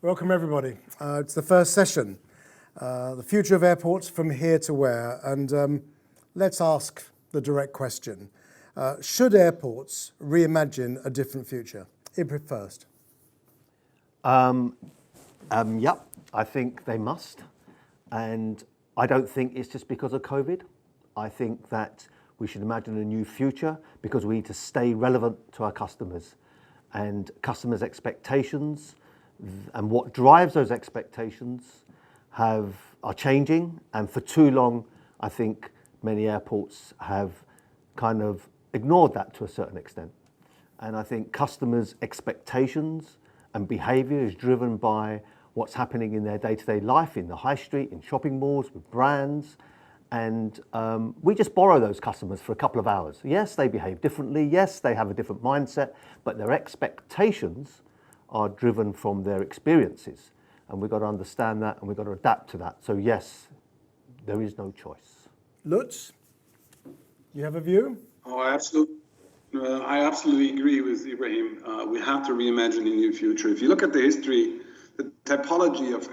Welcome everybody. It's the first session, the future of airports from here to where, and let's ask the direct question. Should airports reimagine a different future? Ibra first. Yep, I think they must. And I don't think it's just because of COVID. I think that we should imagine a new future because we need to stay relevant to our customers and customers' expectations and what drives those expectations are changing. And for too long, I think many airports have kind of ignored that to a certain extent. And I think customers' expectations and behavior is driven by what's happening in their day-to-day life, in the high street, in shopping malls, with brands. And we just borrow those customers for a couple of hours. Yes, they behave differently. Yes, they have a different mindset, but their expectations are driven from their experiences. And we've got to understand that and we've got to adapt to that. So yes, there is no choice. Lutz, you have a view? Oh, absolutely. I absolutely agree with Ibrahim. We have to reimagine a new future. If you look at the history, the typology of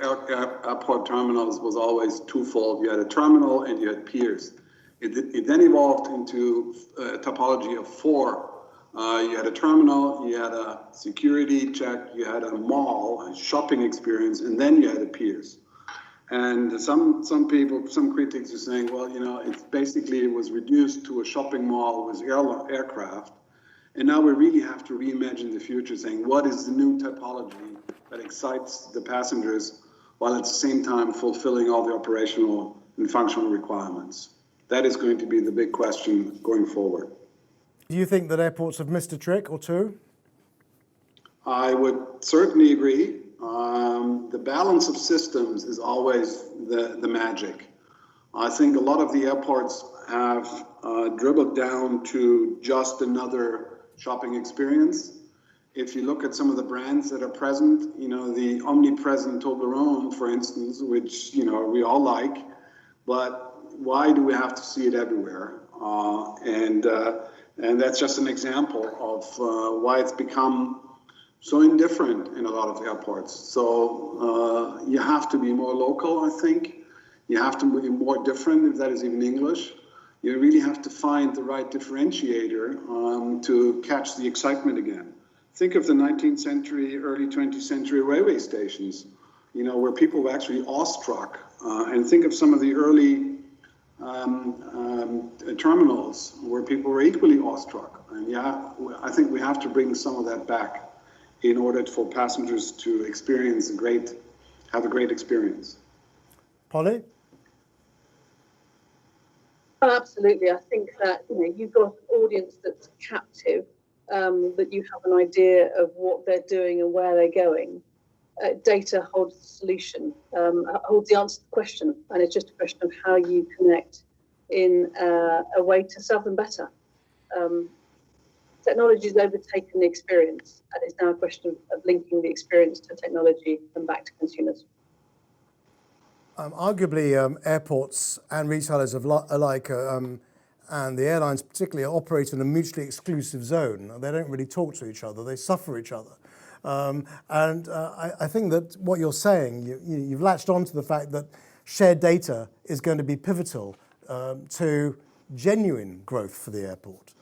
airport terminals was always twofold. You had a terminal and you had piers. It then evolved into a topology of four. You had a terminal, you had a security check, you had a mall, a shopping experience, and then you had a piers. And some people, some critics are saying, well, it was reduced to a shopping mall with aircraft. And now we really have to reimagine the future, saying what is the new typology that excites the passengers while at the same time fulfilling all the operational and functional requirements. That is going to be the big question going forward. Do you think that airports have missed a trick or two? I would certainly agree. The balance of systems is always the magic. I think a lot of the airports have dribbled down to just another shopping experience. If you look at some of the brands that are present, the omnipresent Toblerone, for instance, which, we all like, but why do we have to see it everywhere? And that's just an example of why it's become so indifferent in a lot of airports. So you have to be more local, I think. You have to be more different, if that is even English. You really have to find the right differentiator to catch the excitement again. Think of the 19th century, early 20th century railway stations, where people were actually awestruck. And think of some of the early terminals where people were equally awestruck. And yeah, I think we have to bring some of that back in order for passengers to have a great experience. Polly? Oh, absolutely. I think that you've got an audience that's captive, that you have an idea of what they're doing and where they're going. Data holds the solution, holds the answer to the question, and it's just a question of how you connect in a way to serve them better. Technology has overtaken the experience, and it's now a question of linking the experience to technology and back to consumers. Arguably, airports and retailers alike, and the airlines particularly, operate in a mutually exclusive zone. They don't really talk to each other, they suffer each other. I think that what you're saying, you've latched on to the fact that shared data is going to be pivotal to genuine growth for the airport.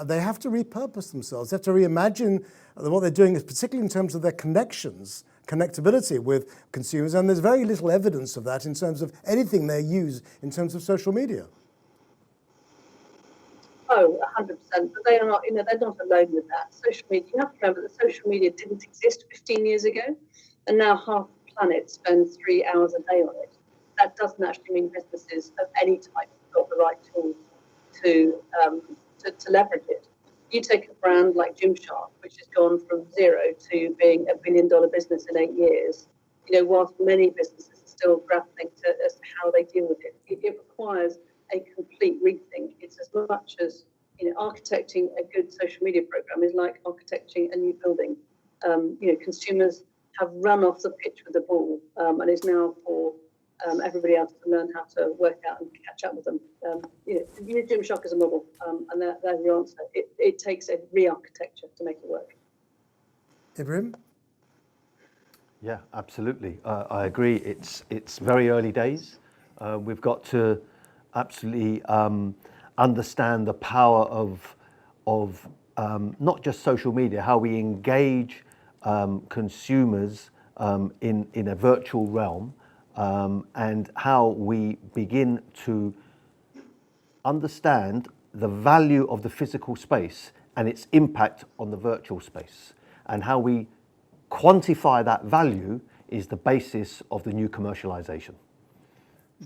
They have to repurpose themselves. They have to reimagine what they're doing, particularly in terms of their connectability with consumers. And there's very little evidence of that in terms of anything they use in terms of social media. Oh, 100%. But they are not, they're not alone with that. Social media, you have to remember that social media didn't exist 15 years ago, and now half the planet spends 3 hours a day on it. That doesn't actually mean businesses of any type have got the right tools to leverage it. You take a brand like Gymshark, which has gone from zero to being $1 billion business in 8 years. Whilst many businesses are still grappling as to how they deal with it, it requires a complete rethink. It's as much as architecting a good social media program is like architecting a new building. Consumers have run off the pitch with the ball, and it's now for everybody else to learn how to work out and catch up with them. Gymshark as a model, and that's the answer. It takes a re-architecture to make it work. Ibrahim? Yeah, absolutely. I agree. It's very early days. We've got to absolutely understand the power of not just social media, how we engage consumers in a virtual realm, and how we begin to understand the value of the physical space and its impact on the virtual space, and how we quantify that value is the basis of the new commercialization.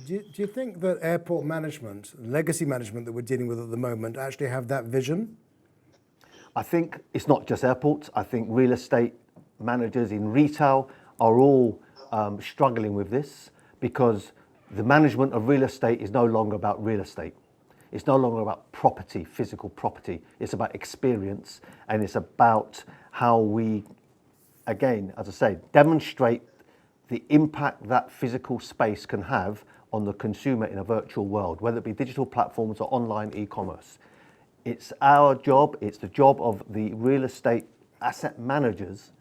Do you think that airport management, legacy management that we're dealing with at the moment, actually have that vision? I think it's not just airports. I think real estate managers in retail are all struggling with this, because the management of real estate is no longer about real estate. It's no longer about property, physical property. It's about experience, and it's about how we, again, as I say, demonstrate the impact that physical space can have on the consumer in a virtual world, whether it be digital platforms or online e-commerce. It's our job, it's the job of the real estate asset managers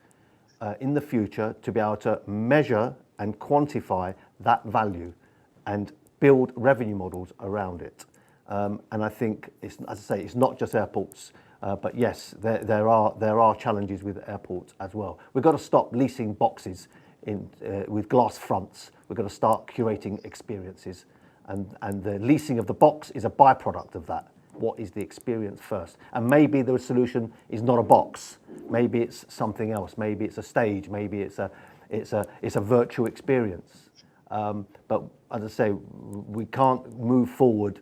in the future to be able to measure and quantify that value and build revenue models around it. And I think, it's, as I say, it's not just airports, but yes, there are challenges with airports as well. We've got to stop leasing boxes with glass fronts. We've got to start curating experiences, and the leasing of the box is a byproduct of that. What is the experience first? And maybe the solution is not a box. Maybe it's something else. Maybe it's a stage. Maybe it's a virtual experience. But as I say, we can't move forward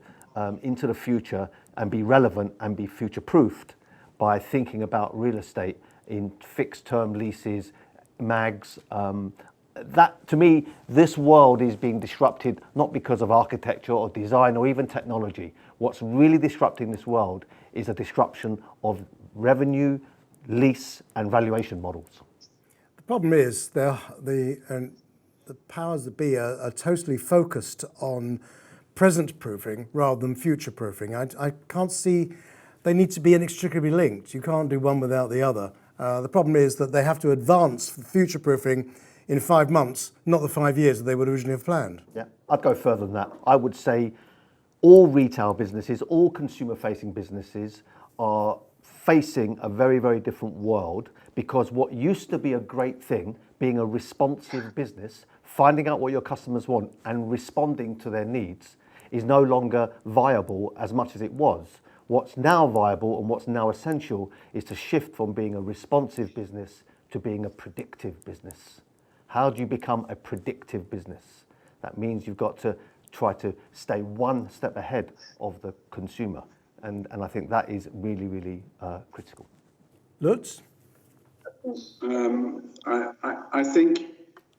into the future and be relevant and be future-proofed by thinking about real estate in fixed-term leases, MAGs. That, to me, this world is being disrupted not because of architecture or design or even technology. What's really disrupting this world is a disruption of revenue, lease, and valuation models. The problem is the powers that be are totally focused on present-proofing rather than future-proofing. I can't see, they need to be inextricably linked. You can't do one without the other. The problem is that they have to advance future-proofing in 5 months, not the 5 years that they would originally have planned. Yeah, I'd go further than that. I would say all retail businesses, all consumer-facing businesses are facing a very, very different world, because what used to be a great thing, being a responsive business, finding out what your customers want and responding to their needs, is no longer viable as much as it was. What's now viable and what's now essential is to shift from being a responsive business to being a predictive business. How do you become a predictive business? That means you've got to try to stay one step ahead of the consumer. And I think that is really, really critical. Lutz? I think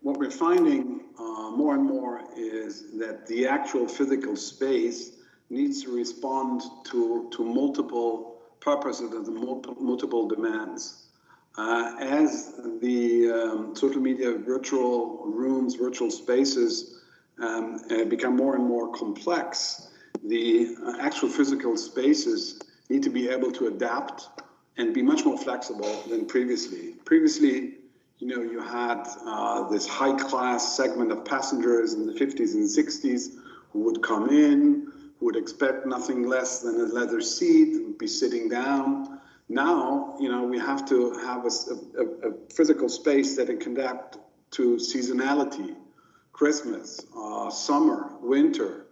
what we're finding more and more is that the actual physical space needs to respond to multiple purposes and multiple demands. As the social media virtual rooms, virtual spaces become more and more complex, the actual physical spaces need to be able to adapt and be much more flexible than previously. Previously, you had this high-class segment of passengers in the 50s and 60s who would come in, who would expect nothing less than a leather seat, would be sitting down. Now, we have to have a physical space that can adapt to seasonality, Christmas, summer, winter,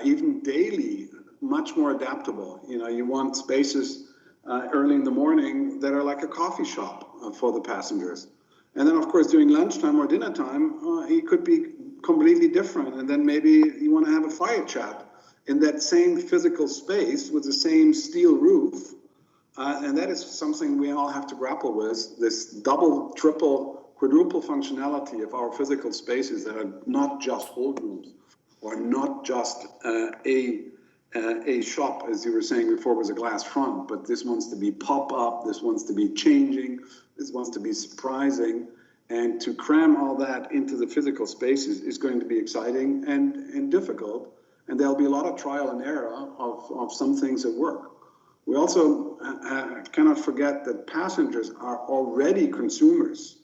even daily, much more adaptable. You want spaces early in the morning that are like a coffee shop for the passengers. And then, of course, during lunchtime or dinner time, it could be completely different. And then maybe you want to have a fire chat in that same physical space with the same steel roof. And that is something we all have to grapple with, this double, triple, quadruple functionality of our physical spaces that are not just hold rooms or not just a shop, as you were saying before, was a glass front, but this wants to be pop-up, this wants to be changing, this wants to be surprising. And to cram all that into the physical spaces is going to be exciting and difficult. And there'll be a lot of trial and error of some things that work. We also cannot forget that passengers are already consumers.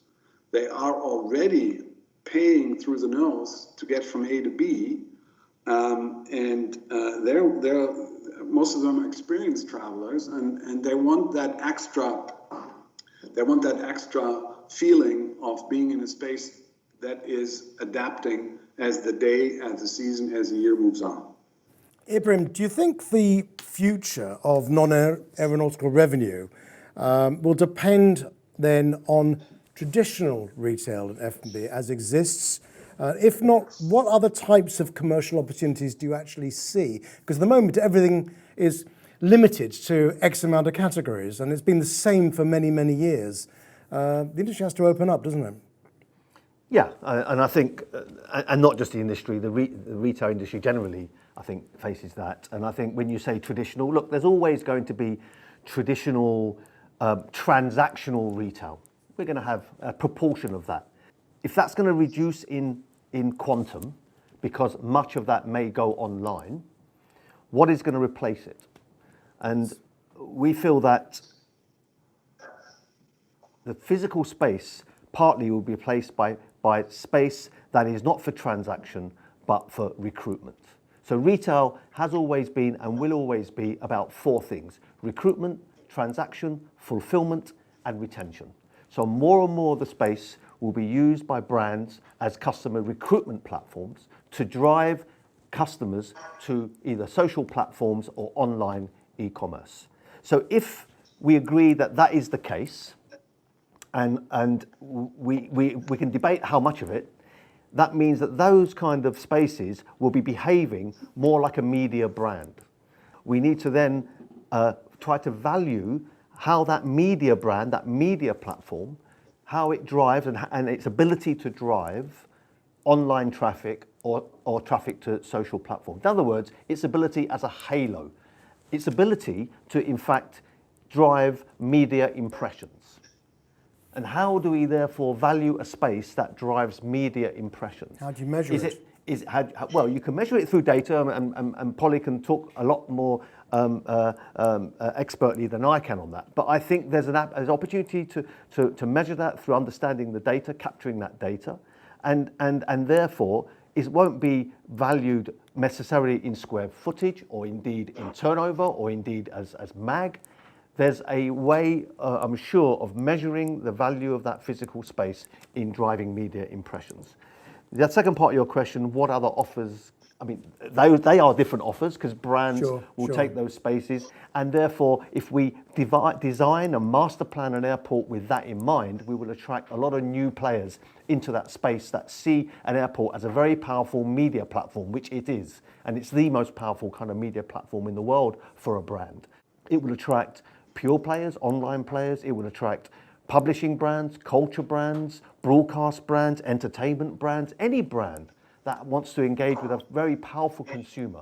They are already paying through the nose to get from A to B, and they're most of them are experienced travelers, and they want that extra. They want that extra feeling of being in a space that is adapting as the day, as the season, as the year moves on. Ibrahim, do you think the future of non-aeronautical revenue will depend then on traditional retail and F&B as exists? If not, what other types of commercial opportunities do you actually see? Because at the moment, everything is limited to X amount of categories, and it's been the same for many, many years. The industry has to open up, doesn't it? Yeah, and I think, and not just the industry, the retail industry generally, I think, faces that. And I think when you say traditional, look, there's always going to be traditional transactional retail. We're going to have a proportion of that. If that's going to reduce in quantum, because much of that may go online, what is going to replace it? And we feel that the physical space partly will be replaced by space that is not for transaction, but for recruitment. So retail has always been and will always be about four things: recruitment, transaction, fulfillment, and retention. So more and more of the space will be used by brands as customer recruitment platforms to drive customers to either social platforms or online e-commerce. So if we agree that that is the case, and we can debate how much of it, that means that those kind of spaces will be behaving more like a media brand. We need to then try to value how that media brand, that media platform, how it drives and its ability to drive online traffic or traffic to social platforms. In other words, its ability as a halo, its ability to in fact drive media impressions. And how do we therefore value a space that drives media impressions? How do you measure it? Well, you can measure it through data, and Polly can talk a lot more expertly than I can on that. But I think there's an opportunity to measure that through understanding the data, capturing that data, and therefore it won't be valued necessarily in square footage or indeed in turnover or indeed as MAG. There's a way, I'm sure, of measuring the value of that physical space in driving media impressions. The second part of your question, what other offers? I mean, they are different offers because brands will take those spaces, and therefore, if we design and master plan an airport with that in mind, we will attract a lot of new players into that space that see an airport as a very powerful media platform, which it is, and it's the most powerful kind of media platform in the world for a brand. It will attract pure players, online players. It will attract publishing brands, culture brands, broadcast brands, entertainment brands, any brand that wants to engage with a very powerful consumer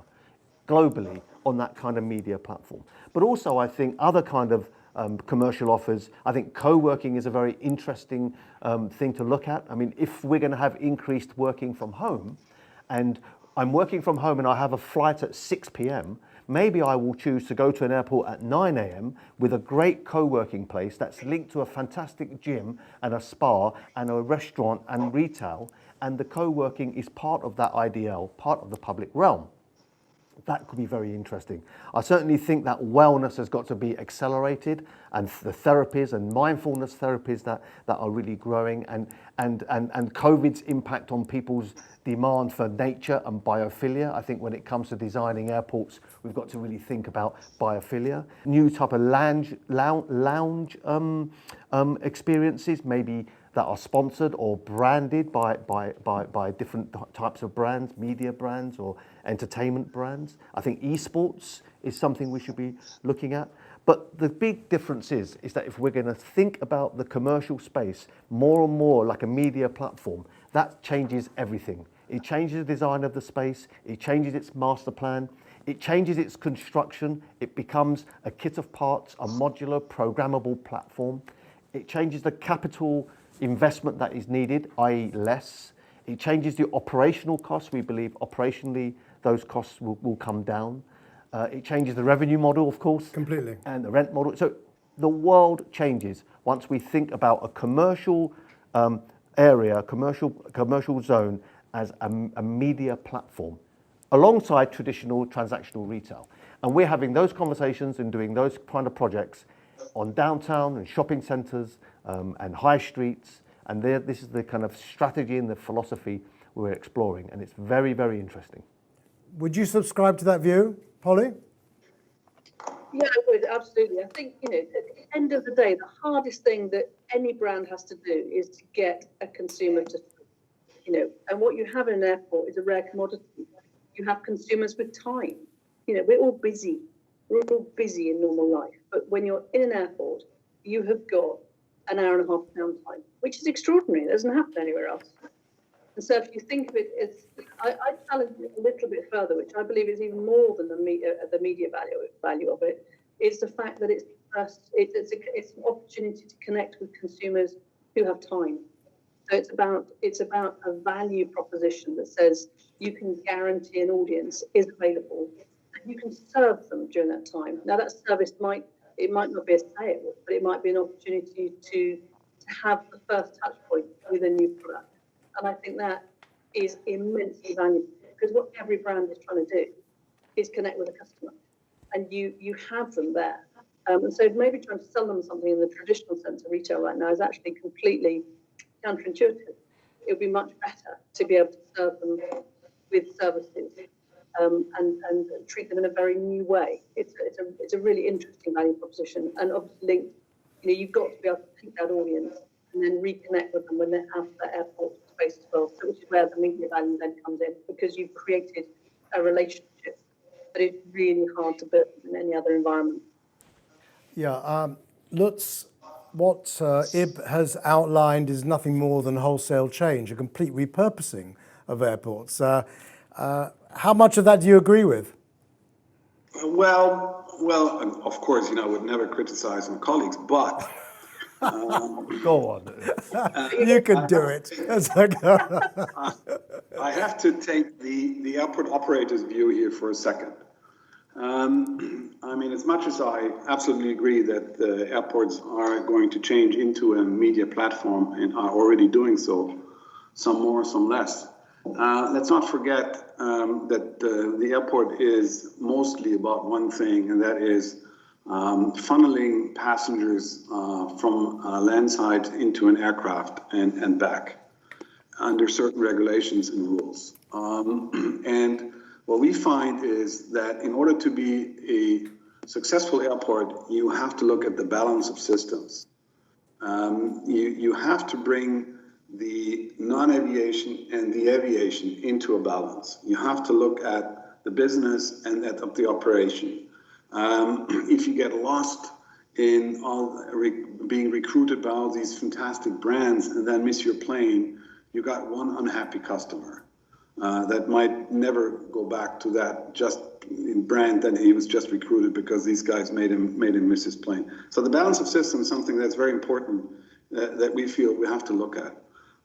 globally on that kind of media platform. But also, I think other kind of commercial offers, I think co-working is a very interesting thing to look at. I mean, if we're going to have increased working from home, and I'm working from home and I have a flight at 6 p.m., maybe I will choose to go to an airport at 9 a.m. with a great co-working place that's linked to a fantastic gym and a spa and a restaurant and retail, and the co-working is part of that IDL, part of the public realm. That could be very interesting. I certainly think that wellness has got to be accelerated, and the therapies and mindfulness therapies that are really growing, and COVID's impact on people's demand for nature and biophilia. I think when it comes to designing airports, we've got to really think about biophilia. New type of lounge experiences, maybe that are sponsored or branded by different types of brands, media brands or entertainment brands. I think esports is something we should be looking at. But the big difference is that if we're going to think about the commercial space more and more like a media platform, that changes everything. It changes the design of the space, it changes its master plan, it changes its construction, it becomes a kit of parts, a modular, programmable platform. It changes the capital investment that is needed, i.e. less. It changes the operational costs. We believe operationally those costs will come down. It changes the revenue model, of course. Completely. And the rent model. So the world changes once we think about a commercial area, commercial zone, as a media platform alongside traditional transactional retail. And we're having those conversations and doing those kind of projects on downtown and shopping centres and high streets. And this is the kind of strategy and the philosophy we're exploring. And it's very, very interesting. Would you subscribe to that view, Polly? Yeah, I would, absolutely. I think, at the end of the day, the hardest thing that any brand has to do is to get a consumer to, and what you have in an airport is a rare commodity. You have consumers with time. We're all busy. We're all busy in normal life. But when you're in an airport, you have got an hour and a half downtime, which is extraordinary. It doesn't happen anywhere else. And so if you think of it as, I challenge it a little bit further, which I believe is even more than the media value of it, is the fact that it's an opportunity to connect with consumers who have time. So it's about a value proposition that says you can guarantee an audience is available and you can serve them during that time. Now that service might not be a sale, but it might be an opportunity to have the first touch point with a new product. And I think that is immensely valuable because what every brand is trying to do is connect with a customer, and you have them there. And so maybe trying to sell them something in the traditional sense of retail right now is actually completely counterintuitive. It would be much better to be able to serve them with services and treat them in a very new way. It's a really interesting value proposition, and obviously linked. You've got to be able to take that audience and then reconnect with them when they're out of the airport space as well. So which is where the media value then comes in, because you've created a relationship that is really hard to build in any other environment. Yeah, Lutz, what IB has outlined is nothing more than wholesale change, a complete repurposing of airports. How much of that do you agree with? Well, of course, I would never criticize my colleagues, but Go on. You can do it. I have to take the airport operator's view here for a second. As much as I absolutely agree that the airports are going to change into a media platform and are already doing so, some more, some less. Let's not forget that the airport is mostly about one thing, and that is funneling passengers from landside into an aircraft and back under certain regulations and rules. And what we find is that in order to be a successful airport, you have to look at the balance of systems. You have to bring the non-aviation and the aviation into a balance. You have to look at the business and at the operation. If you get lost in being recruited by all these fantastic brands and then miss your plane, you got one unhappy customer that might never go back to that just brand that he was just recruited because these guys made him miss his plane. So the balance of systems is something that's very important that we feel we have to look at.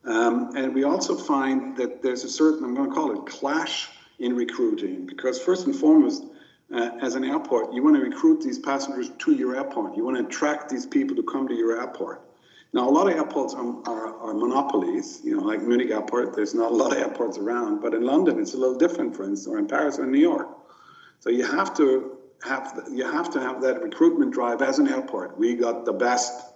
And we also find that there's a certain, I'm going to call it, clash in recruiting, because first and foremost, as an airport, you want to recruit these passengers to your airport. You want to attract these people to come to your airport. Now, a lot of airports are monopolies, like Munich Airport. There's not a lot of airports around, but in London, it's a little different, for instance, or in Paris or in New York. So you have to have that recruitment drive as an airport. We got the best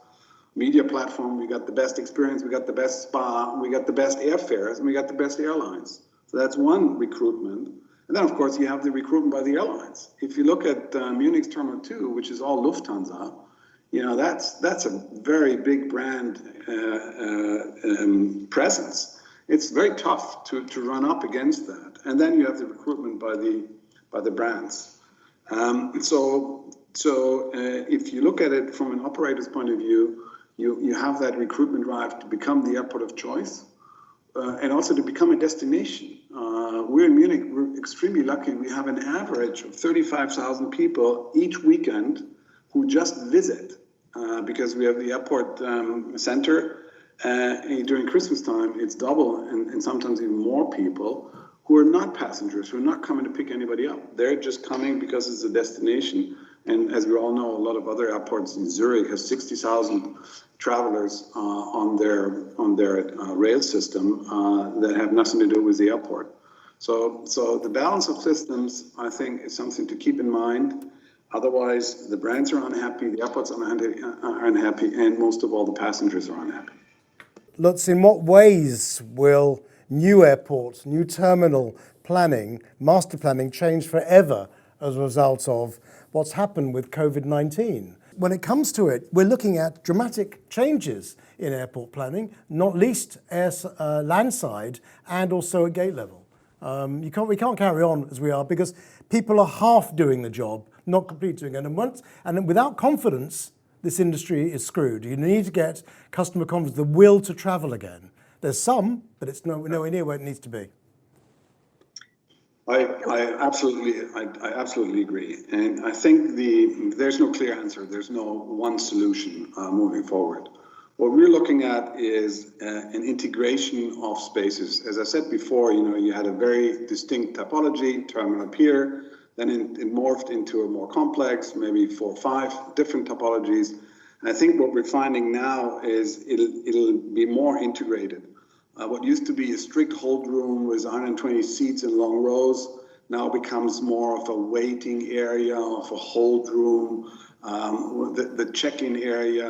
media platform, we got the best experience, we got the best spa, we got the best airfares, and we got the best airlines. So that's one recruitment. And then, of course, you have the recruitment by the airlines. If you look at Munich's Terminal 2, which is all Lufthansa, that's a very big brand presence. It's very tough to run up against that. And then you have the recruitment by the brands. So if you look at it from an operator's point of view, you have that recruitment drive to become the airport of choice, and also to become a destination. We're in Munich, we're extremely lucky. We have an average of 35,000 people each weekend who just visit, because we have the airport center. During Christmas time, it's double and sometimes even more people who are not passengers, who are not coming to pick anybody up. They're just coming because it's a destination. And as we all know, a lot of other airports in Zurich has 60,000 travelers on their rail system that have nothing to do with the airport. So the balance of systems, I think, is something to keep in mind. Otherwise, the brands are unhappy, the airports are unhappy, and most of all, the passengers are unhappy. Lutz, in what ways will new airports, new terminal planning, master planning change forever as a result of what's happened with COVID-19? When it comes to it, we're looking at dramatic changes in airport planning, not least landside and also at gate level. We can't carry on as we are because people are half doing the job, not completely doing it. And without confidence, this industry is screwed. You need to get customer confidence, the will to travel again. There's some, but it's nowhere near where it needs to be. I absolutely agree. And I think there's no clear answer. There's no one solution moving forward. What we're looking at is an integration of spaces. As I said before, you had a very distinct typology, terminal pier, then it morphed into a more complex, maybe 4 or 5 different topologies. And I think what we're finding now is it'll be more integrated. What used to be a strict hold room with 120 seats in long rows now becomes more of a waiting area, of a hold room. The check-in area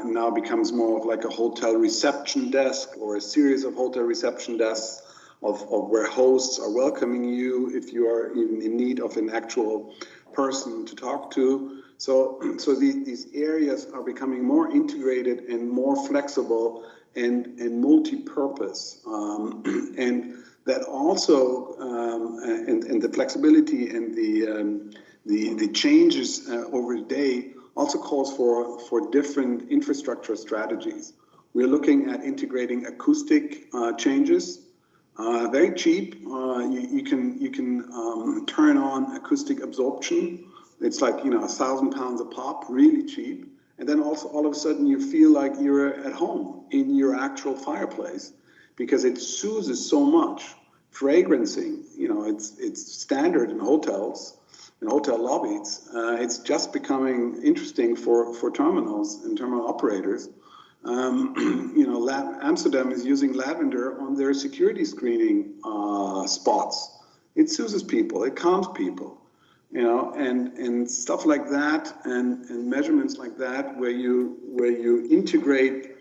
now becomes more of like a hotel reception desk or a series of hotel reception desks of where hosts are welcoming you if you are in need of an actual person to talk to. So these areas are becoming more integrated and more flexible and multi-purpose, and that also and the flexibility and the changes over the day also calls for different infrastructure strategies. We're looking at integrating acoustic changes, very cheap. You can turn on acoustic absorption. It's like 1,000 pounds a pop, really cheap. And then also all of a sudden you feel like you're at home in your actual fireplace because it soothes so much. Fragrancing, it's standard in hotels, in hotel lobbies. It's just becoming interesting for terminals and terminal operators. Amsterdam is using lavender on their security screening spots. It soothes people, it calms people. And stuff like that, and measurements like that, where you integrate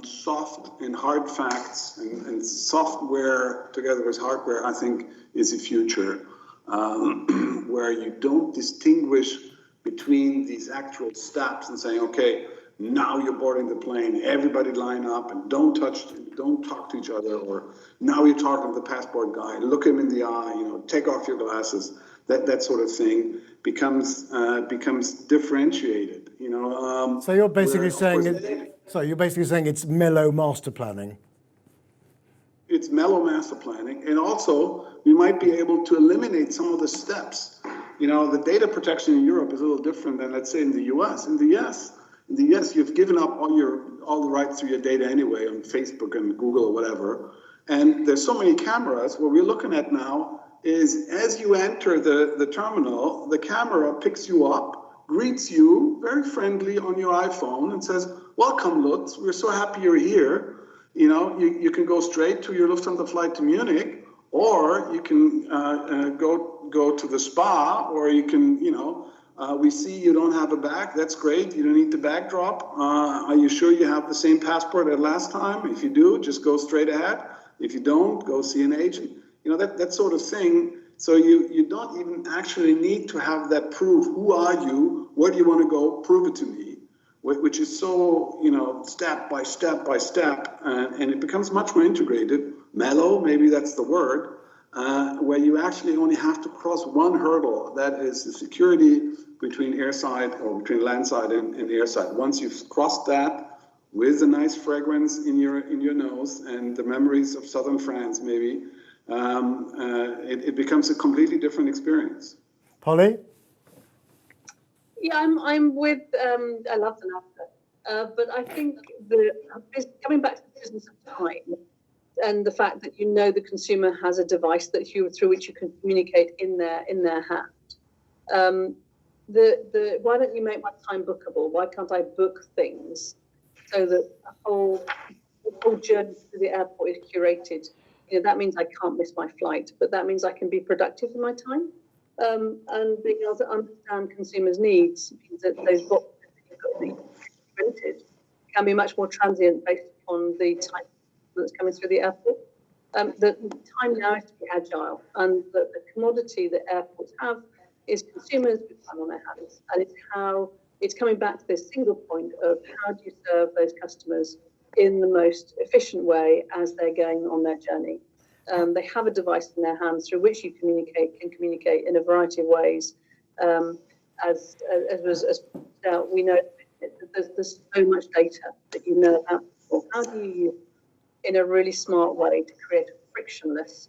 soft and hard facts and software together with hardware, I think is the future, where you don't distinguish between these actual steps and saying, okay, now you're boarding the plane, everybody line up and don't talk to each other, or now you're talking to the passport guy, look him in the eye, take off your glasses. That sort of thing becomes differentiated. So you're basically saying it's mellow master planning. It's mellow master planning, and also you might be able to eliminate some of the steps. The data protection in Europe is a little different than, let's say, in the U.S. In the U.S., you've given up all the rights to your data anyway on Facebook and Google or whatever, and there's so many cameras. What we're looking at now is as you enter the terminal, the camera picks you up, greets you very friendly on your iPhone and says, welcome, Lutz, we're so happy you're here. You can go straight to your Lufthansa flight to Munich, or you can go to the spa, or you can, we see you don't have a bag, that's great, you don't need the bag drop. Are you sure you have the same passport as last time? If you do, just go straight ahead. If you don't, go see an agent. That sort of thing. So you don't even actually need to have that proof. Who are you? Where do you want to go? Prove it to me. Which is so, step by step by step. And it becomes much more integrated. Mellow, maybe that's the word, where you actually only have to cross one hurdle. That is the security between airside or between landside and airside. Once you've crossed that with a nice fragrance in your nose and the memories of southern France, maybe, it becomes a completely different experience. Polly? Yeah, I'm with. I love the laughter, but I think coming back to the business of time and the fact that the consumer has a device through which you can communicate in their hand. why don't you make my time bookable? Why can't I book things so that the whole journey to the airport is curated? That means I can't miss my flight, but that means I can be productive in my time. And being able to understand consumers' needs means that those boxes that you've got printed can be much more transient based on the type that's coming through the airport. The time now is to be agile, and the commodity that airports have is consumers with time on their hands, and it's coming back to this single point of how do you serve those customers in the most efficient way as they're going on their journey. They have a device in their hands through which you can communicate in a variety of ways. As pointed out, we know there's so much data that you know about people. How do you use it in a really smart way to create a frictionless,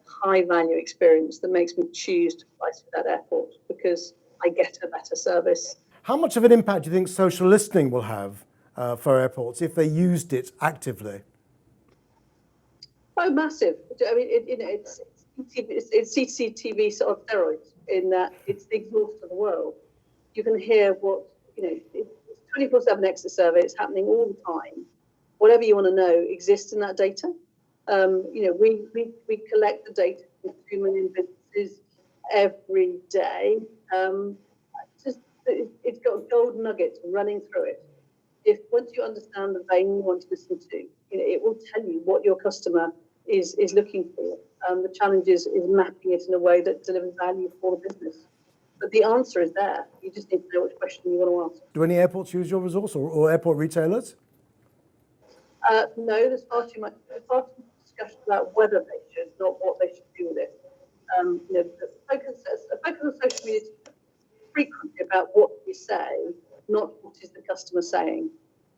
high-value experience that makes me choose to fly through that airport because I get a better service? How much of an impact do you think social listening will have for airports if they used it actively? Oh, massive. I mean, it's CCTV sort of steroids in that it's the exhaust of the world. You can hear what, it's 24/7 exit survey. It's happening all the time. Whatever you want to know exists in that data. We collect the data from 2 million businesses every day. It's got gold nuggets running through it. If once you understand the vein you want to listen to, it will tell you what your customer is looking for. The challenge is mapping it in a way that delivers value for the business. But the answer is there. You just need to know which question you want to ask. Do any airports use your resource or airport retailers? No, there's far too much discussion about whether they should, not what they should do with it. The focus on social media is frequently about what we say, not what is the customer saying.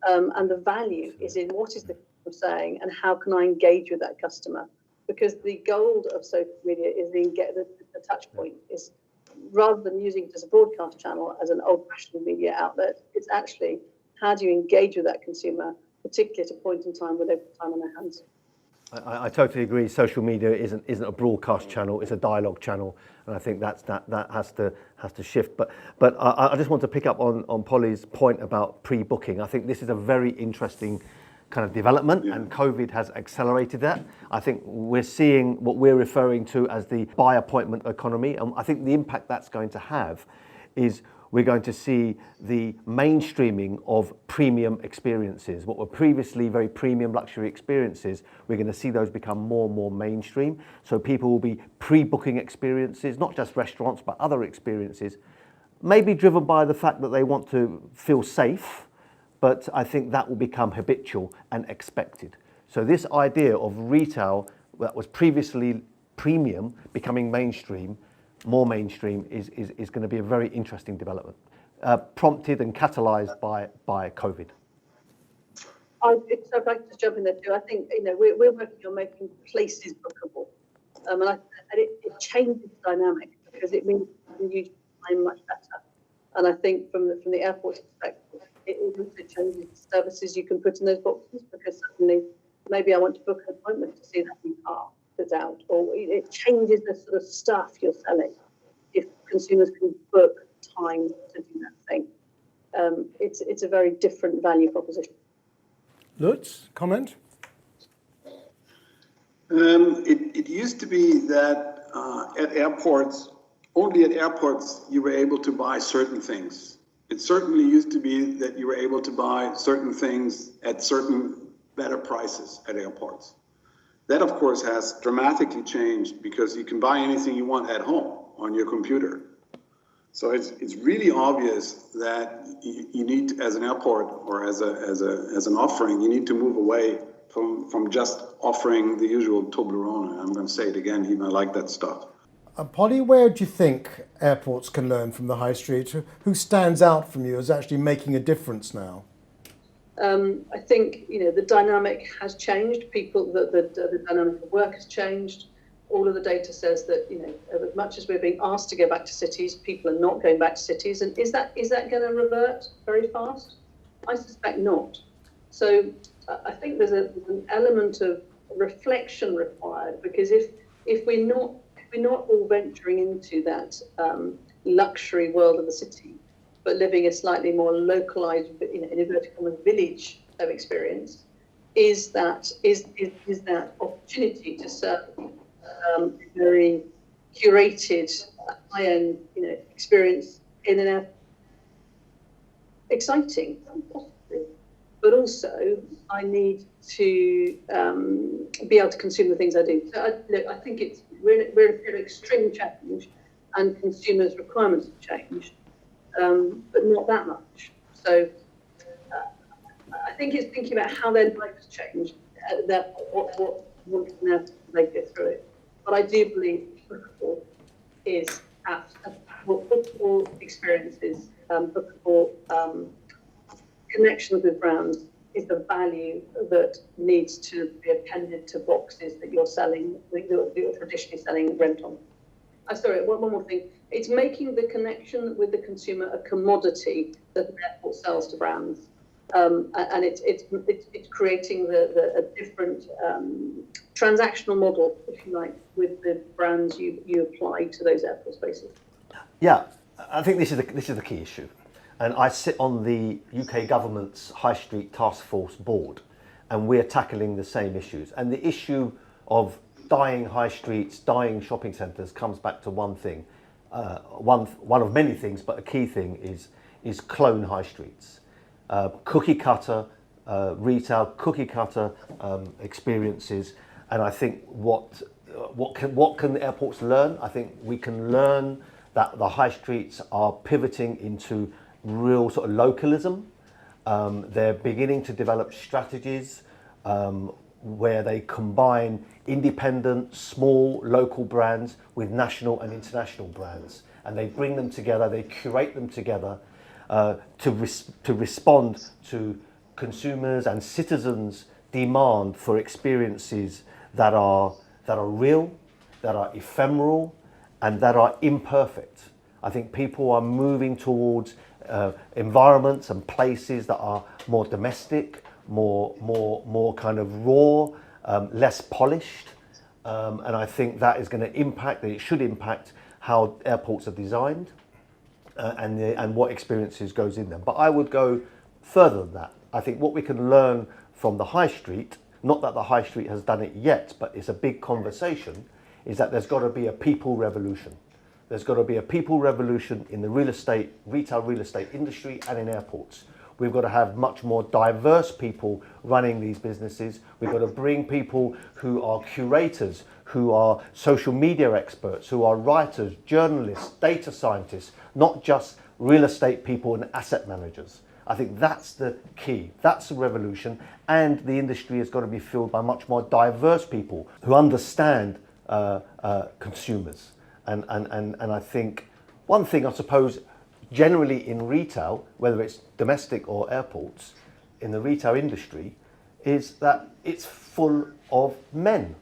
And the value is in what is the customer saying and how can I engage with that customer? Because the gold of social media is the touch point is rather than using it as a broadcast channel, as an old-fashioned media outlet, it's actually how do you engage with that consumer, particularly at a point in time where they've got time on their hands. I totally agree. Social media isn't a broadcast channel; it's a dialogue channel, and I think that has to shift. But I just want to pick up on Polly's point about pre-booking. I think this is a very interesting kind of development, and COVID has accelerated that. I think we're seeing what we're referring to as the by appointment economy, and I think the impact that's going to have is we're going to see the mainstreaming of premium experiences. What were previously very premium luxury experiences, we're going to see those become more and more mainstream. So people will be pre-booking experiences, not just restaurants, but other experiences, maybe driven by the fact that they want to feel safe, but I think that will become habitual and expected. So this idea of retail that was previously premium becoming mainstream, more mainstream, is going to be a very interesting development, prompted and catalysed by COVID. So if I could just jump in there too, I think we're working on making places bookable, and it changes the dynamic because it means you can use time much better. And I think from the airport's perspective, it also changes the services you can put in those boxes because suddenly maybe I want to book an appointment to see that new car that's out, or it changes the sort of stuff you're selling if consumers can book time to do that thing. It's a very different value proposition. Lutz, comment? It used to be that only at airports you were able to buy certain things. It certainly used to be that you were able to buy certain things at certain better prices at airports. That, of course, has dramatically changed because you can buy anything you want at home on your computer. So it's really obvious that you need, as an airport or as an offering, you need to move away from just offering the usual Toblerone. I'm going to say it again, even I like that stuff. Polly, where do you think airports can learn from the high street? Who stands out from you as actually making a difference now? I think the dynamic has changed. The dynamic of work has changed. All of the data says that as much as we're being asked to go back to cities, people are not going back to cities. And is that going to revert very fast? I suspect not. So I think there's an element of reflection required because if we're not all venturing into that luxury world of the city, but living a slightly more localized, in inverted commas, village of experience, is that opportunity to serve a very curated, high-end, experience in an airport. Exciting, but also I need to be able to consume the things I do. So I think we're in a period of extreme change, and consumers' requirements have changed, but not that much. So I think it's thinking about how their lives change, what can they go through it. But I do believe bookable is bookable experiences, bookable connections with brands is the value that needs to be appended to boxes that you're selling, that you're traditionally selling rent on. Sorry, one more thing. It's making the connection with the consumer a commodity that the airport sells to brands. And it's creating a different transactional model, if you like, with the brands you apply to those airport spaces. Yeah, I think this is the key issue. And I sit on the UK government's High Street Task Force board, and we're tackling the same issues. And the issue of dying high streets, dying shopping centres comes back to one thing, one of many things, but a key thing is clone high streets, cookie cutter retail, cookie cutter experiences. And I think what can the airports learn? I think we can learn that the high streets are pivoting into real sort of localism. They're beginning to develop strategies where they combine independent, small, local brands with national and international brands, and they bring them together, they curate them together to respond to consumers and citizens' demand for experiences that are real, that are ephemeral, and that are imperfect. I think people are moving towards environments and places that are more domestic, more kind of raw, less polished, and I think that is going to impact, and it should impact how airports are designed and what experiences goes in them. But I would go further than that. I think what we can learn from the high street, not that the high street has done it yet, but it's a big conversation, is that there's got to be a people revolution. There's got to be a people revolution in the retail real estate industry and in airports. We've got to have much more diverse people running these businesses. We've got to bring people who are curators, who are social media experts, who are writers, journalists, data scientists, not just real estate people and asset managers. I think that's the key. That's the revolution. And the industry has got to be filled by much more diverse people who understand consumers. And I think one thing, I suppose, generally in retail, whether it's domestic or airports, in the retail industry, is that it's full of men.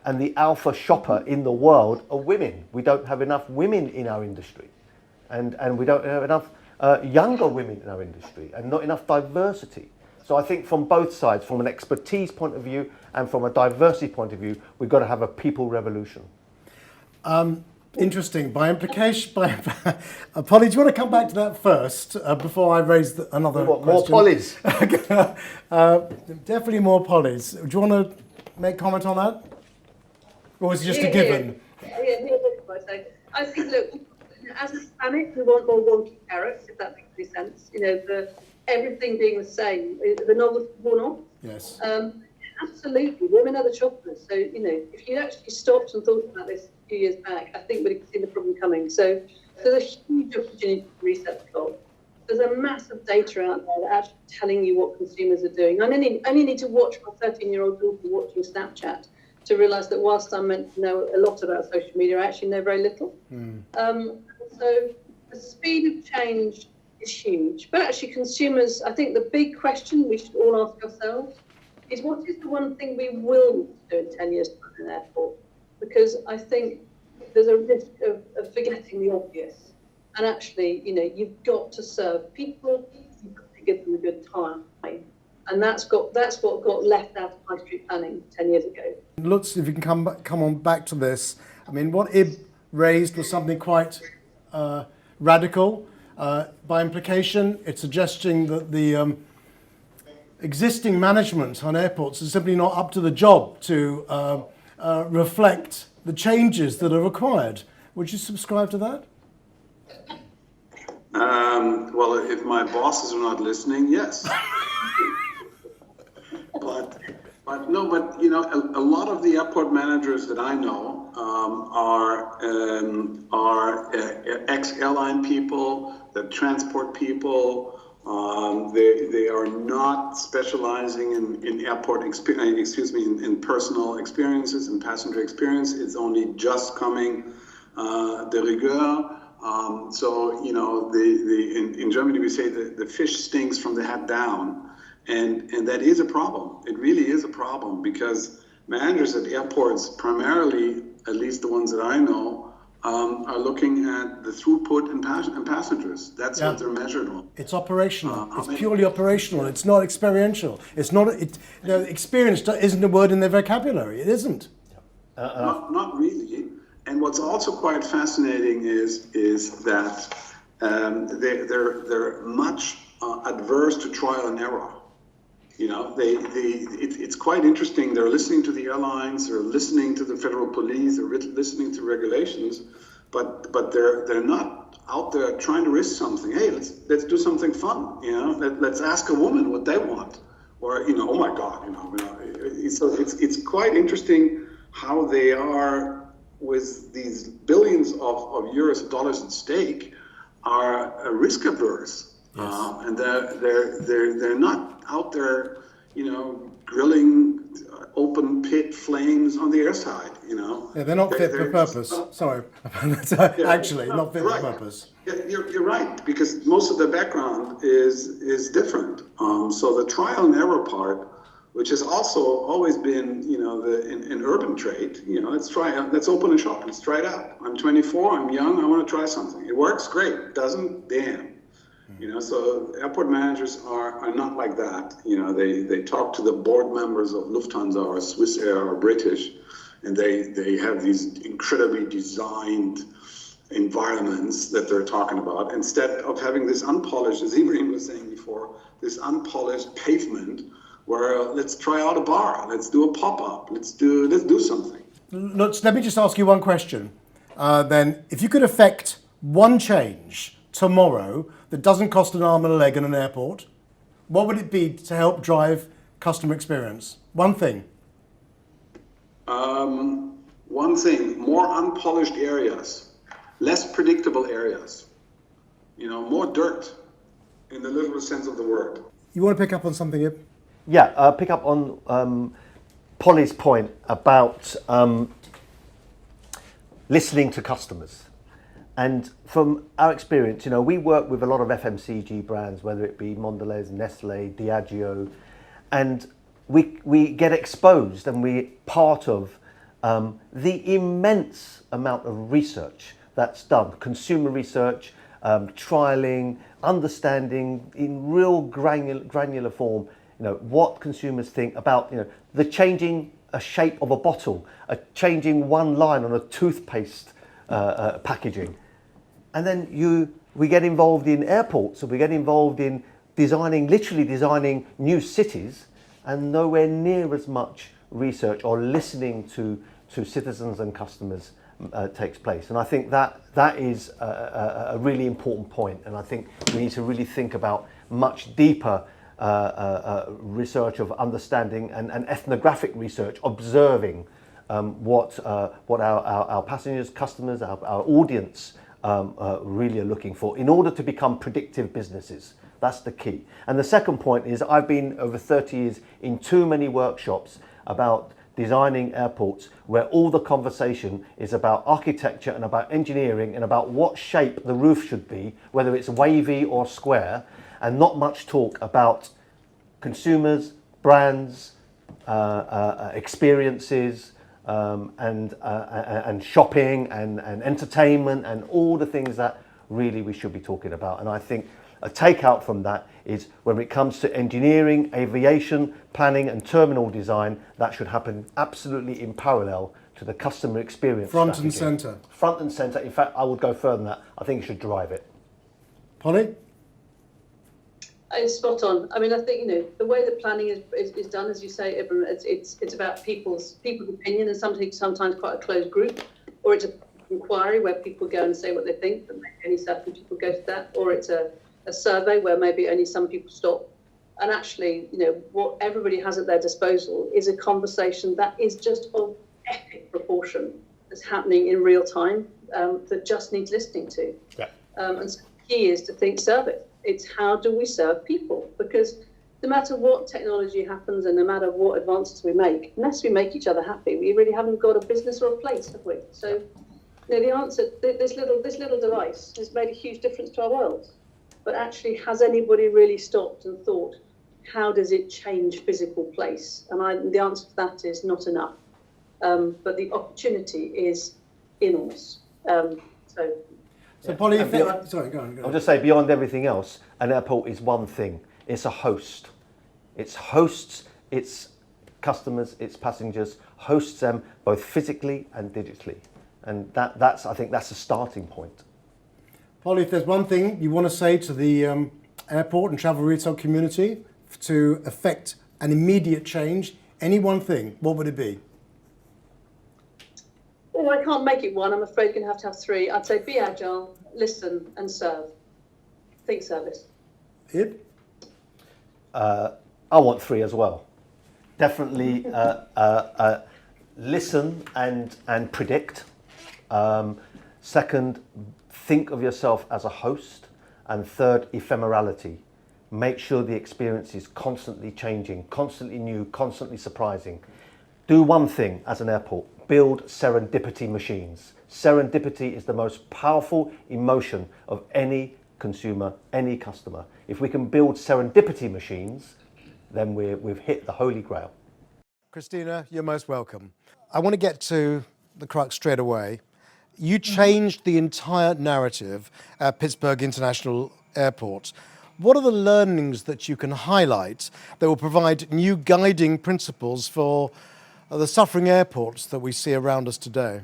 And the alpha shopper in the world are women. We don't have enough women in our industry. And we don't have enough younger women in our industry, and not enough diversity. So I think from both sides, from an expertise point of view and from a diversity point of view, we've got to have a people revolution. Interesting. By implication, Polly, do you want to come back to that first before I raise another question? More Pollies. Definitely more Pollies. Do you want to make comment on that? Or is it just a given? I think, look, as a planet, we want more wonky carrots, if that makes any sense. Everything being the same, the novelty worn off. Yes. Absolutely, women are the shoppers. So, if you actually stopped and thought about this a few years back, I think we'd have seen the problem coming. So there's a huge opportunity to reset the clock. There's a massive data out there that's actually telling you what consumers are doing. I only need to watch my 13-year-old daughter watching Snapchat to realise that whilst I'm meant to know a lot about social media, I actually know very little. So the speed of change is huge. But actually consumers, I think the big question we should all ask ourselves is, what is the one thing we will do in 10 years' time in an airport? Because I think there's a risk of forgetting the obvious. And actually, you've got to serve people, you've got to give them a good time. And that's what got left out of high street planning 10 years ago. Lutz, if you can come on back to this. I mean, what Ib raised was something quite radical. By implication, it's suggesting that the existing management on airports is simply not up to the job to reflect the changes that are required. Would you subscribe to that? Well, if my bosses are not listening, yes. But no, but you know, a lot of the airport managers that I know are ex-airline people, they're transport people. They are not specializing in airport in personal experiences and passenger experience. It's only just coming de rigueur. So you know, in Germany we say the fish stinks from the head down. And that is a problem. It really is a problem because managers at airports, primarily, at least the ones that I know, are looking at the throughput and passengers. That's what they're measured on. It's operational. It's purely operational. It's not experiential. It's not. Experience isn't a word in their vocabulary. It isn't. Not really. And what's also quite fascinating is that they're much adverse to trial and error. You know, it's quite interesting. They're listening to the airlines, they're listening to the federal police, they're listening to regulations, but they're not out there trying to risk something. Hey, let's do something fun. You know, let's ask a woman what they want, or you know, oh my God, you know. So it's quite interesting how they are with these billions of euros, dollars at stake, are risk averse. Yes. And they're not out there, you know, grilling open pit flames on the airside, you know. Yeah, they're not fit for purpose. Sorry, actually, not fit for purpose. Yeah, you're right, because most of the background is different. So the trial and error part, which has also always been, you know, an urban trait. You know, let's open a shop, let's try it out. I'm 24, I'm young, I want to try something. It works, great. Doesn't, damn. You know, so airport managers are not like that. You know, they talk to the board members of Lufthansa or Swiss Air or British, and they have these incredibly designed environments that they're talking about, instead of having this unpolished, as Ibrahim was saying before, this unpolished pavement where let's try out a bar, let's do a pop-up, let's do something. Let me just ask you one question. Then, if you could effect one change tomorrow that doesn't cost an arm and a leg in an airport, what would it be to help drive customer experience? One thing. One thing, more unpolished areas, less predictable areas, you know, more dirt in the literal sense of the word. You want to pick up on something here? Yeah, pick up on Polly's point about listening to customers. And from our experience, you know, we work with a lot of FMCG brands, whether it be Mondelez, Nestle, Diageo, and we get exposed and we're part of the immense amount of research that's done, consumer research, trialing, understanding in real granular form, you know, what consumers think about, you know, the changing a shape of a bottle, changing one line on a toothpaste packaging. And then we get involved in airports, so we get involved in literally designing new cities, and nowhere near as much research or listening to citizens and customers takes place. And I think that is a really important point. And I think we need to really think about much deeper research of understanding and ethnographic research, observing what our passengers, customers, our audience really are looking for in order to become predictive businesses. That's the key. And the second point is I've been over 30 years in too many workshops about designing airports where all the conversation is about architecture and about engineering and about what shape the roof should be, whether it's wavy or square, and not much talk about consumers, brands, experiences, and shopping and entertainment and all the things that really we should be talking about. And I think a takeout from that is when it comes to engineering, aviation, planning and terminal design, that should happen absolutely in parallel to the customer experience. Front and strategy. centre. Front and centre. In fact, I would go further than that. I think it should drive it. Polly? It's spot on. I mean, I think, the way that planning is done, as you say, Ibrahim, it's about people's opinion, and sometimes quite a closed group, or it's an inquiry where people go and say what they think, but maybe only certain people go to that, or it's a survey where maybe only some people stop. And actually, what everybody has at their disposal is a conversation that is just of epic proportion that's happening in real time, that just needs listening to. Yeah. And so the key is to think service. It's how do we serve people? Because no matter what technology happens and no matter what advances we make, unless we make each other happy, we really haven't got a business or a place, have we? So, the answer, this little device has made a huge difference to our world. But actually, has anybody really stopped and thought, how does it change physical place? And the answer to that is not enough. But the opportunity is enormous. So Polly, sorry, go on. I'll just say, beyond everything else, an airport is one thing. It's a host. It's hosts its customers, its passengers, hosts them both physically and digitally. And I think that's a starting point. Polly, if there's one thing you want to say to the airport and travel retail community to affect an immediate change, any one thing, what would it be? Well, I can't make it one. I'm afraid you're going to have three. I'd say be agile, listen, and serve. Think service. Ib? I want three as well. Definitely listen and predict. Second, think of yourself as a host. And third, ephemerality. Make sure the experience is constantly changing, constantly new, constantly surprising. Do one thing as an airport. Build serendipity machines. Serendipity is the most powerful emotion of any consumer, any customer. If we can build serendipity machines, then we've hit the holy grail. Christina, you're most welcome. I want to get to the crux straight away. You changed the entire narrative at Pittsburgh International Airport. What are the learnings that you can highlight that will provide new guiding principles for the suffering airports that we see around us today?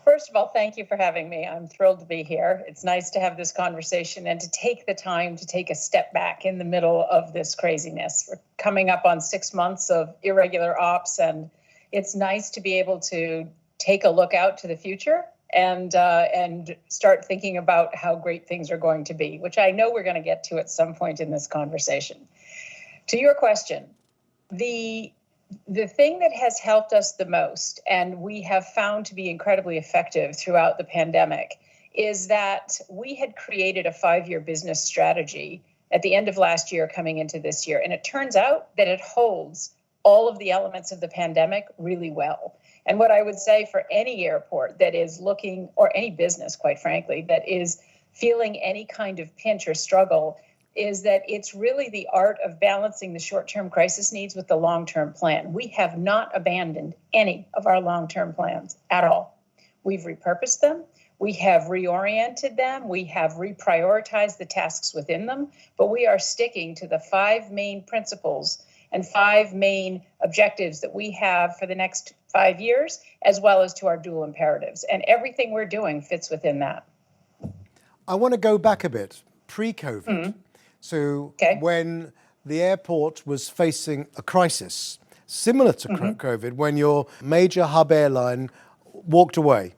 First of all, thank you for having me. I'm thrilled to be here. It's nice to have this conversation and to take the time to take a step back in the middle of this craziness. We're coming up on 6 months of irregular ops, and it's nice to be able to take a look out to the future and start thinking about how great things are going to be, which I know we're going to get to at some point in this conversation. To your question, the thing that has helped us the most, and we have found to be incredibly effective throughout the pandemic, is that we had created a 5-year business strategy at the end of last year coming into this year. And it turns out that it holds all of the elements of the pandemic really well. And what I would say for any airport that is looking, or any business, quite frankly, that is feeling any kind of pinch or struggle, is that it's really the art of balancing the short-term crisis needs with the long-term plan. We have not abandoned any of our long-term plans at all. We've repurposed them. We have reoriented them. We have reprioritized the tasks within them, but we are sticking to the 5 main principles and 5 main objectives that we have for the next 5 years, as well as to our dual imperatives. And everything we're doing fits within that. I want to go back a bit, pre-COVID. So when the airport was facing a crisis similar to COVID, when your major hub airline walked away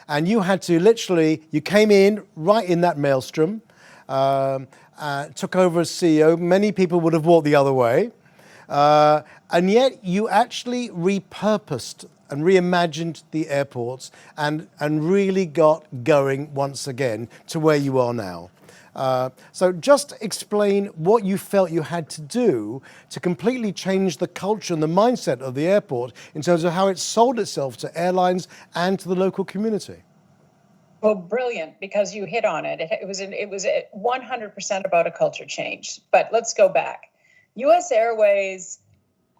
and you had to literally, you came in right in that maelstrom, took over as CEO, many people would have walked the other way, and yet you actually repurposed and reimagined the airports and really got going once again to where you are now. So just explain what you felt you had to do to completely change the culture and the mindset of the airport in terms of how it sold itself to airlines and to the local community. Well, brilliant, because you hit on it. It was 100% about a culture change. But let's go back. U.S. Airways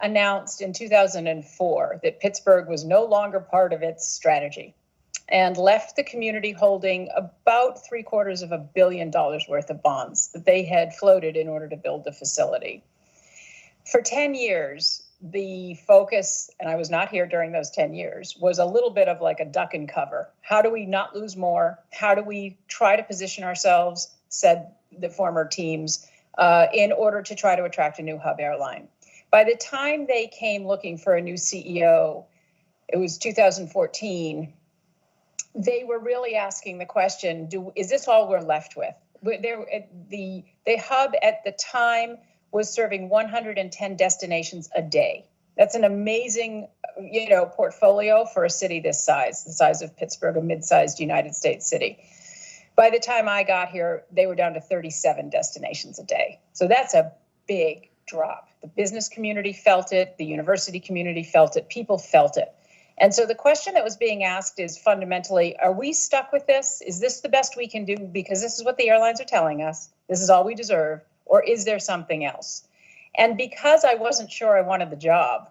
announced in 2004 that Pittsburgh was no longer part of its strategy, and left the community holding about $750 million worth of bonds that they had floated in order to build the facility. For 10 years, the focus, and I was not here during those 10 years, was a little bit of like a duck and cover. How do we not lose more? How do we try to position ourselves, said the former teams, in order to try to attract a new hub airline? By the time they came looking for a new CEO, it was 2014, they were really asking the question, is this all we're left with? The hub at the time was serving 110 destinations a day. That's an amazing, portfolio for a city this size, the size of Pittsburgh, a mid-sized United States city. By the time I got here, they were down to 37 destinations a day. So that's a big drop. The business community felt it. The university community felt it. People felt it. And so the question that was being asked is fundamentally, are we stuck with this? Is this the best we can do? Because this is what the airlines are telling us. This is all we deserve. Or is there something else? And because I wasn't sure I wanted the job,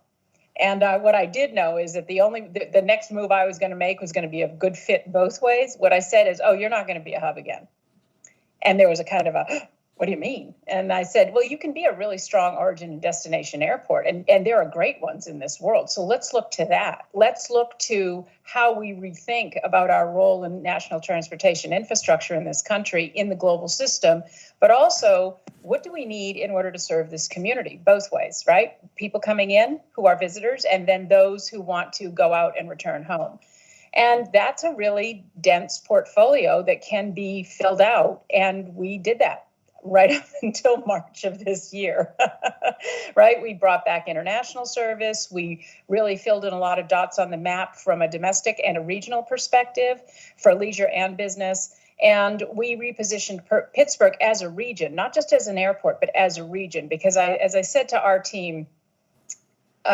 and what I did know is that the next move I was going to make was going to be a good fit both ways. What I said is, you're not going to be a hub again. And there was a kind of a, what do you mean? And I said, well, you can be a really strong origin and destination airport, and there are great ones in this world. So let's look to that. Let's look to how we rethink about our role in national transportation infrastructure in this country, in the global system, but also what do we need in order to serve this community? Both ways, right? People coming in who are visitors, and then those who want to go out and return home. And that's a really dense portfolio that can be filled out. And we did that right up until March of this year, right? We brought back international service. We really filled in a lot of dots on the map from a domestic and a regional perspective for leisure and business. And we repositioned Pittsburgh as a region, not just as an airport, but as a region, because as I said to our team,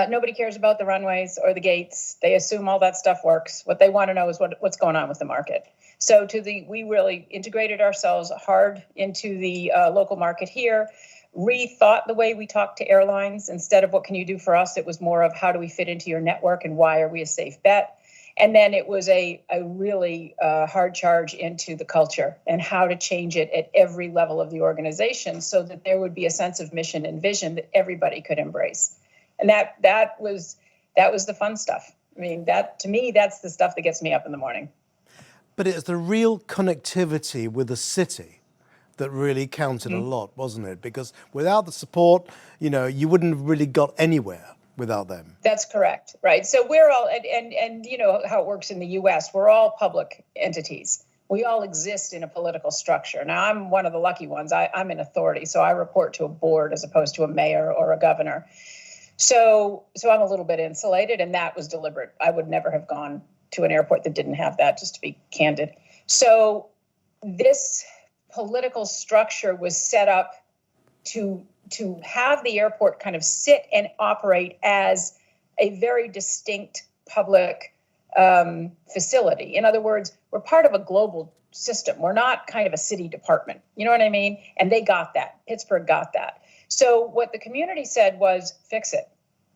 nobody cares about the runways or the gates. They assume all that stuff works. What they want to know is what's going on with the market. So we really integrated ourselves hard into the local market here, rethought the way we talk to airlines. Instead of what can you do for us, it was more of how do we fit into your network and why are we a safe bet? And then it was a really hard charge into the culture and how to change it at every level of the organization so that there would be a sense of mission and vision that everybody could embrace. And that was the fun stuff. I mean, to me, that's the stuff that gets me up in the morning. But it's the real connectivity with the city that really counted a lot, wasn't it? Because without the support, you wouldn't have really got anywhere without them. That's correct, right? So we're all, and you know how it works in the US, we're all public entities. We all exist in a political structure. Now, I'm one of the lucky ones. I'm in authority, so I report to a board as opposed to a mayor or a governor. So I'm a little bit insulated, and that was deliberate. I would never have gone to an airport that didn't have that, just to be candid. So this political structure was set up to have the airport kind of sit and operate as a very distinct public facility. In other words, we're part of a global system. We're not kind of a city department. You know what I mean? And they got that. Pittsburgh got that. So what the community said was, fix it.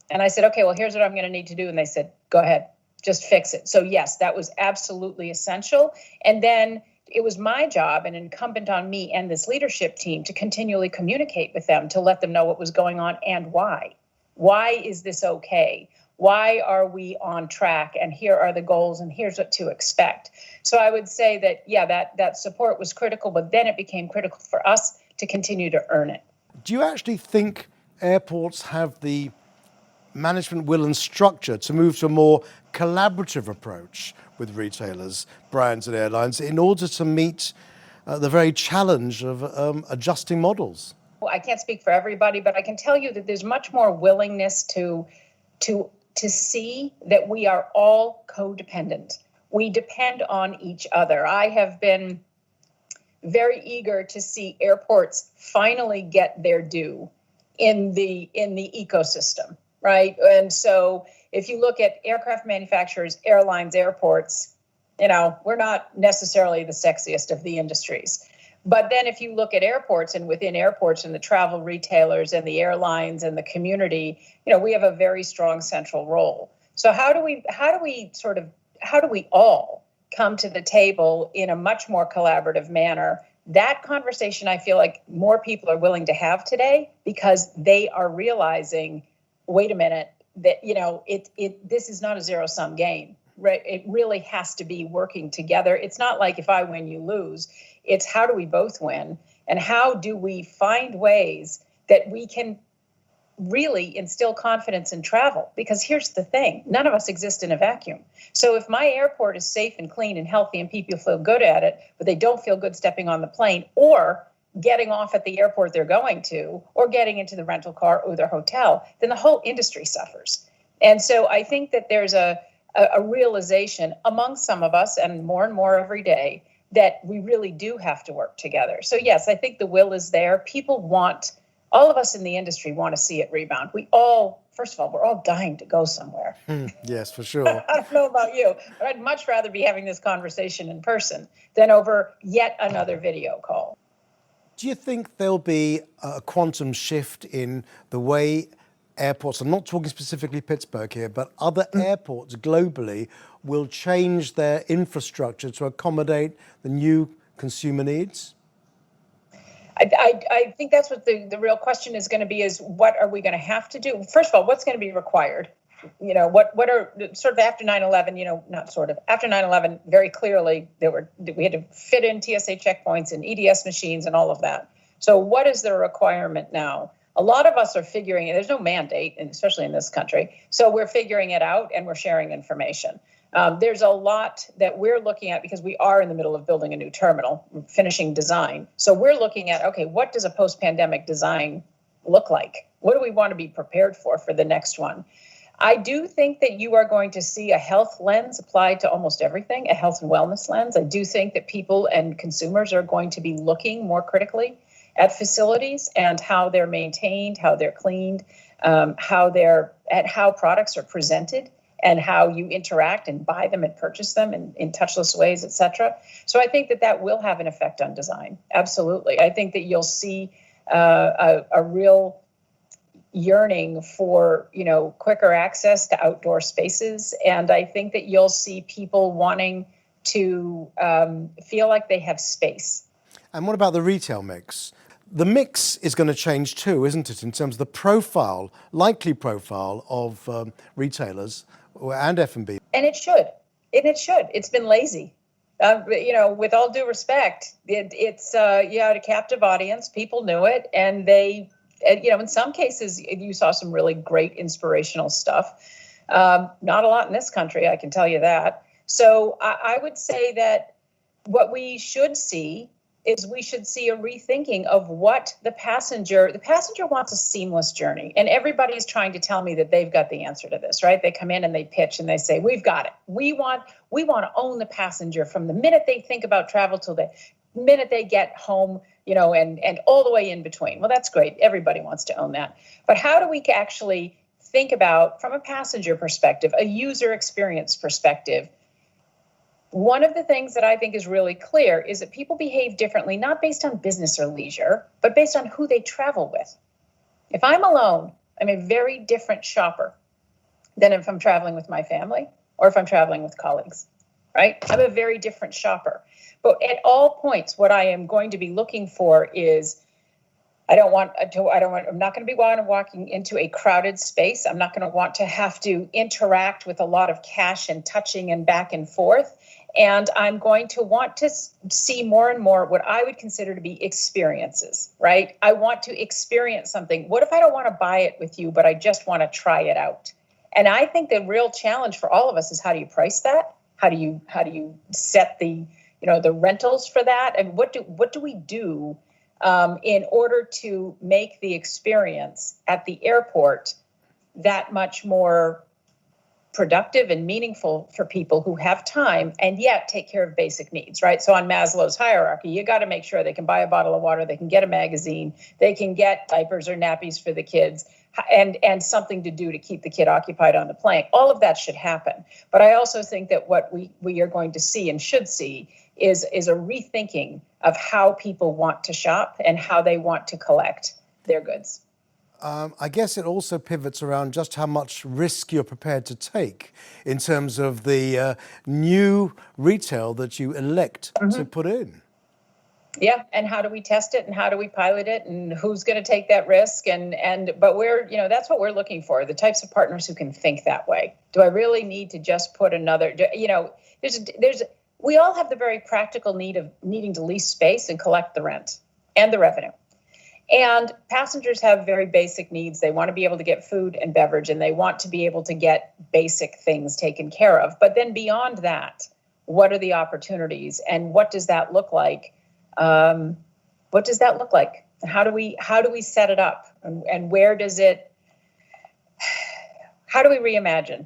And I said, okay, well, here's what I'm going to need to do. And they said, go ahead, just fix it. So yes, that was absolutely essential. And then it was my job and incumbent on me and this leadership team to continually communicate with them, to let them know what was going on and why. Why is this okay? Why are we on track? And here are the goals, and here's what to expect. So I would say that, yeah, that support was critical, but then it became critical for us to continue to earn it. Do you actually think airports have the management will and structure to move to a more collaborative approach with retailers, brands and airlines in order to meet the very challenge of adjusting models? Well, I can't speak for everybody, but I can tell you that there's much more willingness to see that we are all codependent. We depend on each other. I have been very eager to see airports finally get their due in the ecosystem, right? And so if you look at aircraft manufacturers, airlines, airports, we're not necessarily the sexiest of the industries. But then if you look at airports, and within airports and the travel retailers and the airlines and the community, we have a very strong central role. So how do we all come to the table in a much more collaborative manner? That conversation, I feel like more people are willing to have today because they are realizing wait a minute, that, this is not a zero-sum game, right? It really has to be working together. It's not like if I win, you lose. It's how do we both win? And how do we find ways that we can really instill confidence in travel? Because here's the thing, none of us exist in a vacuum. So if my airport is safe and clean and healthy and people feel good at it, but they don't feel good stepping on the plane or getting off at the airport they're going to, or getting into the rental car or their hotel, then the whole industry suffers. And so I think that there's a realization among some of us, and more every day, that we really do have to work together. So yes, I think the will is there. People want, all of us in the industry want to see it rebound. First of all, we're all dying to go somewhere. Yes, for sure. I don't know about you, but I'd much rather be having this conversation in person than over yet another video call. Do you think there'll be a quantum shift in the way airports, I'm not talking specifically Pittsburgh here, but other airports globally will change their infrastructure to accommodate the new consumer needs? I think that's what the real question is going to be, is what are we going to have to do? First of all, what's going to be required? What are sort of after 9/11, not sort of, after 9/11, very clearly we had to fit in TSA checkpoints and EDS machines and all of that. So what is the requirement now? A lot of us are figuring, and there's no mandate, and especially in this country, so we're figuring it out and we're sharing information. There's a lot that we're looking at because we are in the middle of building a new terminal, finishing design. So we're looking at, okay, what does a post-pandemic design look like? What do we want to be prepared for the next one? I do think that you are going to see a health lens applied to almost everything, a health and wellness lens. I do think that people and consumers are going to be looking more critically at facilities and how they're maintained, how they're cleaned, how products are presented, and how you interact and buy them and purchase them in touchless ways, et cetera. So I think that will have an effect on design. Absolutely. I think that you'll see a real yearning for, quicker access to outdoor spaces. And I think that you'll see people wanting to feel like they have space. And what about the retail mix? The mix is going to change too, isn't it, in terms of the likely profile of retailers and F&B? And it should. It's been lazy. With all due respect, you had a captive audience. People knew it, and they, in some cases, you saw some really great inspirational stuff. Not a lot in this country, I can tell you that. So I would say that what we should see is we should see a rethinking of what the passenger wants a seamless journey. And everybody is trying to tell me that they've got the answer to this, right? They come in and they pitch and they say, we've got it. We want to own the passenger from the minute they think about travel till the minute they get home, and all the way in between. Well, that's great. Everybody wants to own that. But how do we actually think about, from a passenger perspective, a user experience perspective? One of the things that I think is really clear is that people behave differently, not based on business or leisure, but based on who they travel with. If I'm alone, I'm a very different shopper than if I'm traveling with my family or if I'm traveling with colleagues, right? I'm a very different shopper. But at all points, what I am going to be looking for is, I'm not going to be walking into a crowded space. I'm not going to want to have to interact with a lot of cash and touching and back and forth. And I'm going to want to see more and more what I would consider to be experiences, right? I want to experience something. What if I don't want to buy it with you, but I just want to try it out? And I think the real challenge for all of us is, how do you price that? How do you set the rentals for that? And what do we do in order to make the experience at the airport that much more productive and meaningful for people who have time and yet take care of basic needs, right? So on Maslow's hierarchy, you got to make sure they can buy a bottle of water, they can get a magazine, they can get diapers or nappies for the kids, and something to do to keep the kid occupied on the plane. All of that should happen. But I also think that what we are going to see and should see is a rethinking of how people want to shop and how they want to collect their goods. I guess it also pivots around just how much risk you're prepared to take in terms of the new retail that you elect to put in. Yeah, and how do we test it and how do we pilot it and who's going to take that risk but we're, that's what we're looking for, the types of partners who can think that way. Do I really need to just put we all have the very practical need of needing to lease space and collect the rent and the revenue. And passengers have very basic needs. They want to be able to get food and beverage, and they want to be able to get basic things taken care of. But then beyond that, what are the opportunities and what does that look like? What does that look like? How do we set it up? And where does it, how do we reimagine?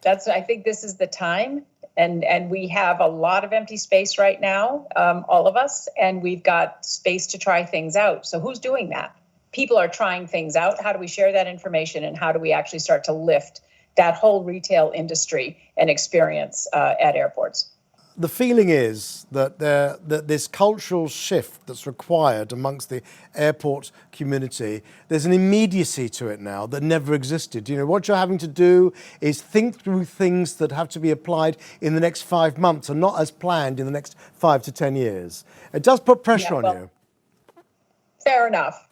I think this is the time. And we have a lot of empty space right now, all of us, and we've got space to try things out. So who's doing that? People are trying things out. How do we share that information, and how do we actually start to lift that whole retail industry and experience at airports? The feeling is that this cultural shift that's required amongst the airport community, there's an immediacy to it now that never existed. What you're having to do is think through things that have to be applied in the next 5 months and not as planned in the next 5 to 10 years. It does put pressure on you. Fair enough.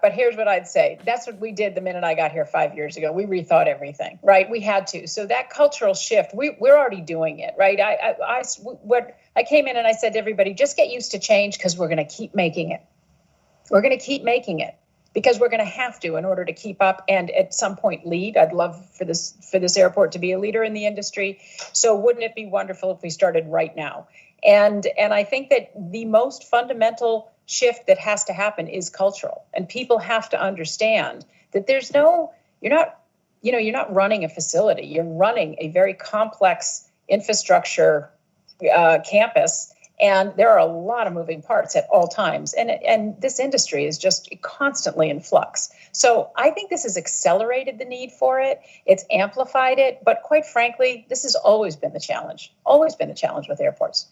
But here's what I'd say. That's what we did the minute I got here 5 years ago. We rethought everything, right? We had to. So that cultural shift, we're already doing it, right? I came in and I said to everybody, just get used to change because we're going to keep making it. We're going to keep making it because we're going to have to in order to keep up and at some point lead. I'd love for this airport to be a leader in the industry. So wouldn't it be wonderful if we started right now? And I think that the most fundamental shift that has to happen is cultural, and people have to understand that you're not running a facility, you're running a very complex infrastructure campus, and there are a lot of moving parts at all times, and this industry is just constantly in flux. So I think this has accelerated the need for it, it's amplified it, but quite frankly, this has always been the challenge with airports.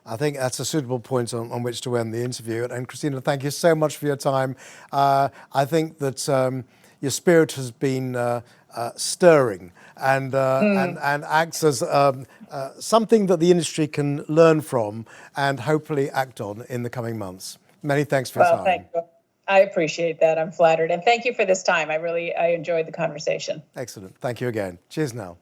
I think that's a suitable point on which to end the interview. And Christina, thank you so much for your time. I think that your spirit has been stirring and acts as something that the industry can learn from and hopefully act on in the coming months. Many thanks for your time. Thank you. I appreciate that. I'm flattered. And thank you for this time. I enjoyed the conversation. Excellent. Thank you again. Cheers now.